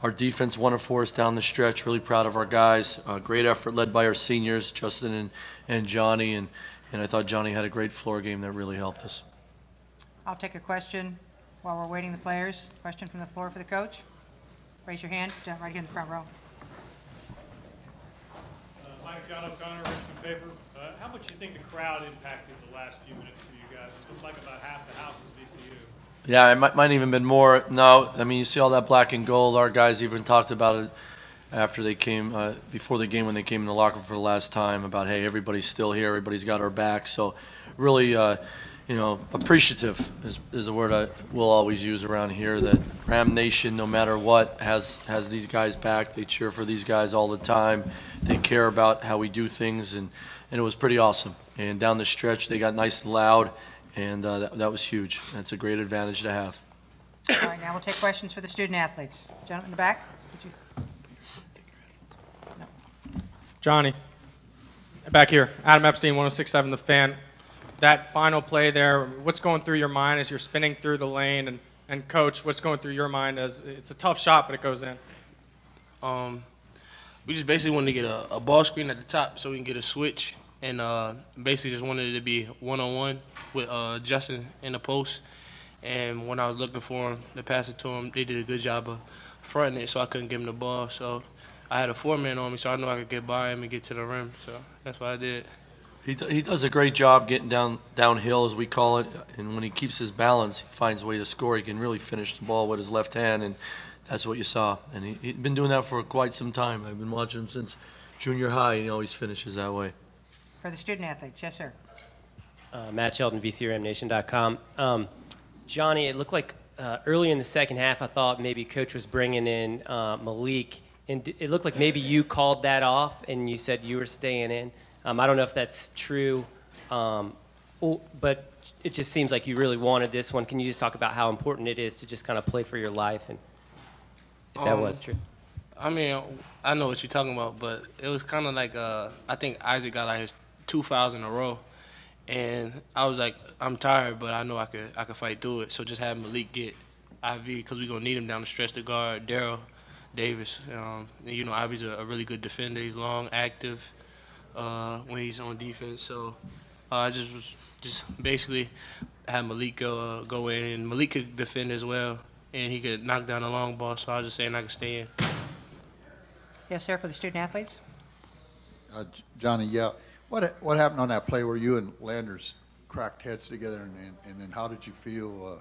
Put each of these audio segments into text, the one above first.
Our defense won it for us down the stretch. Really proud of our guys. Great effort led by our seniors, Justin and Johnny, and I thought Johnny had a great floor game that really helped us. I'll take a question while we're waiting the players. Question from the floor for the coach. Raise your hand, right here in the front row. Mike, John O'Connor, Richmond Paper. How much do you think the crowd impacted the last few minutes for you guys? It looks like about half the house was VCU. Yeah, it might even been more. No, I mean, you see all that black and gold. Our guys even talked about it after they came, before the game when they came in the locker room for the last time about, hey, everybody's still here, everybody's got our back. So really, you know, appreciative is the word we'll always use around here, that Ram Nation, no matter what, has these guys back. They cheer for these guys all the time. They care about how we do things, and it was pretty awesome. And down the stretch, they got nice and loud, and that was huge. That's a great advantage to have. All right, now we'll take questions for the student athletes. Gentleman in the back. No. Johnny, back here. Adam Epstein, 106.7 The Fan. That final play there, what's going through your mind as you're spinning through the lane? And Coach, what's going through your mind as it's a tough shot, but it goes in? We just basically wanted to get a ball screen at the top so we can get a switch, and basically just wanted it to be one-on-one with Justin in the post. And when I was looking for him to pass it to him, they did a good job of fronting it, so I couldn't give him the ball. So I had a four-man on me, so I knew I could get by him and get to the rim. So that's what I did. He does a great job getting downhill, as we call it, and when he keeps his balance, he finds a way to score. He can really finish the ball with his left hand, and that's what you saw. And he'd been doing that for quite some time. I've been watching him since junior high, and he always finishes that way. For the student athletes, yes, sir. Matt Sheldon, VCURamNation.com. Johnny, it looked like early in the second half, I thought maybe Coach was bringing in Malik, and it looked like maybe you called that off, and you said you were staying in. I don't know if that's true, but it just seems like you really wanted this one. Can you just talk about how important it is to just kind of play for your life, and if that was true? I mean, I know what you're talking about, but it was kind of like I think Isaac got like his 2 fouls in a row, and I was like, I'm tired, but I know I could fight through it. So just have Malik get IV, because we're gonna need him down the stretch to guard Daryl Davis. You know, Ivy's a really good defender. He's long, active when he's on defense. So I just basically had Malik go in, and Malik could defend as well, and he could knock down a long ball. So I was just saying I could stay in. Yes, sir, for the student athletes. Johnny, yeah. What happened on that play where you and Landers cracked heads together, and then how did you feel?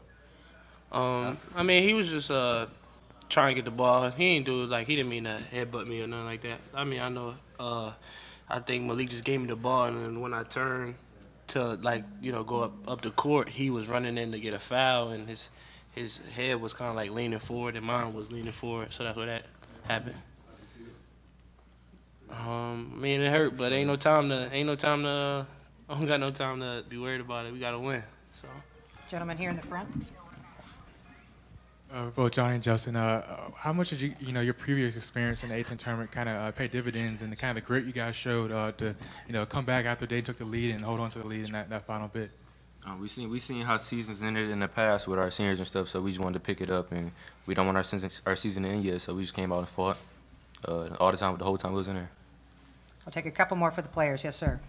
I mean, he was just trying to get the ball. He didn't mean to headbutt me or nothing like that. I mean, I know. I think Malik just gave me the ball, and then when I turned to go up the court, he was running in to get a foul, and his head was kind of like leaning forward, and mine was leaning forward. So that's what that happened. I mean, it hurt, but I don't got no time to be worried about it. We got to win. So. Gentleman here in the front. Both Johnny and Justin, how much did your previous experience in the A-10 tournament kind of pay dividends, and the kind of grit you guys showed to come back after they took the lead and hold on to the lead in that final bit? We seen how seasons ended in the past with our seniors and stuff, so we just wanted to pick it up, and we don't want our season to end yet, so we just came out and fought all the time, the whole time we was in there. I'll take a couple more for the players. Yes, sir.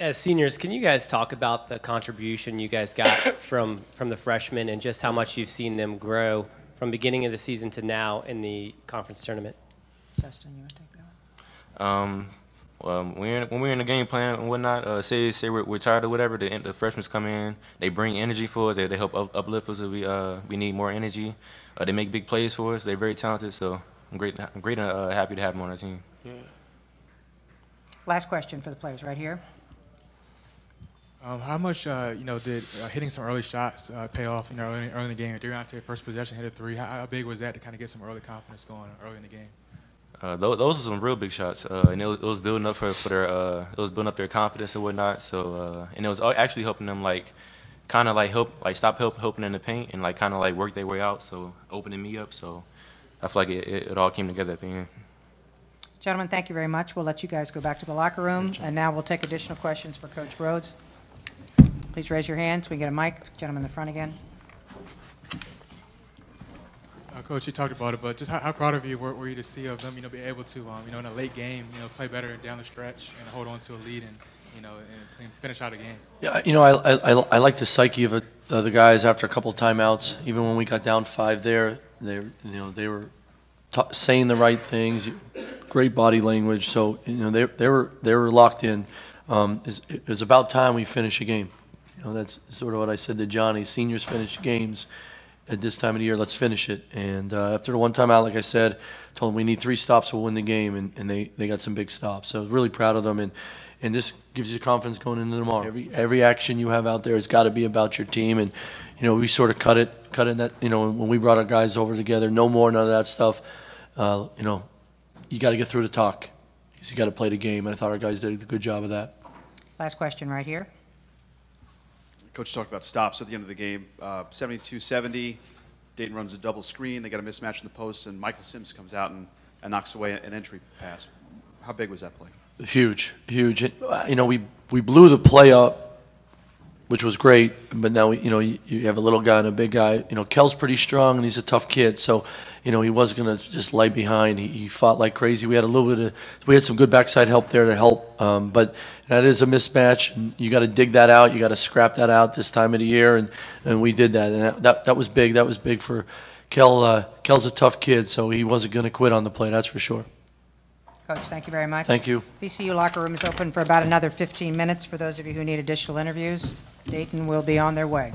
As seniors, can you guys talk about the contribution you guys got from the freshmen, and just how much you've seen them grow from beginning of the season to now in the conference tournament? Justin, you want to take that one? When we're in the game plan and whatnot, say we're tired or whatever, the freshmen come in, they bring energy for us, they help uplift us if we need more energy. They make big plays for us. They're very talented, so I'm great and happy to have them on our team. Yeah. Last question for the players right here. How much did hitting some early shots pay off early in the game? Deontay, first possession, hit a three. How big was that to kind of get some early confidence going early in the game? Those were some real big shots, and it was building up for their it was building up their confidence and whatnot. So and it was actually helping them stop helping in the paint and kind of work their way out. So opening me up. So I feel like it all came together at the end. Gentlemen, thank you very much. We'll let you guys go back to the locker room, and now we'll take additional questions for Coach Rhodes. Please raise your hands. We can get a mic. Gentleman in the front again. Coach, you talked about it, but just how proud of you were you to see of them, be able to, in a late game, play better down the stretch and hold on to a lead and, and finish out a game? Yeah, I like the psyche of the guys after a couple of timeouts. Even when we got down 5 there, they were saying the right things, great body language. So they were locked in. It was about time we finish a game. That's sort of what I said to Johnny. Seniors finish games at this time of the year. Let's finish it. And after the one timeout, like I said, told them we need 3 stops, we'll win the game, and they got some big stops. So I was really proud of them, and this gives you confidence going into tomorrow. Every action you have out there has got to be about your team, and we sort of cut in that. When we brought our guys over together, no more, none of that stuff. You got to get through the talk. You got to play the game, and I thought our guys did a good job of that. Last question right here. Coach talked about stops at the end of the game. 72-70, Dayton runs a double screen. They got a mismatch in the post, and Michael Sims comes out and knocks away an entry pass. How big was that play? Huge. We blew the play up, which was great, but now you have a little guy and a big guy. Kel's pretty strong, and he's a tough kid, so he wasn't going to just lay behind. He fought like crazy. We had some good backside help there to help, but that is a mismatch, and you got to dig that out. You got to scrap that out this time of the year, and we did that, and that was big. That was big for Kel. Kel's a tough kid, so he wasn't going to quit on the play. That's for sure. Coach, thank you very much. Thank you. VCU locker room is open for about another 15 minutes for those of you who need additional interviews. Dayton will be on their way.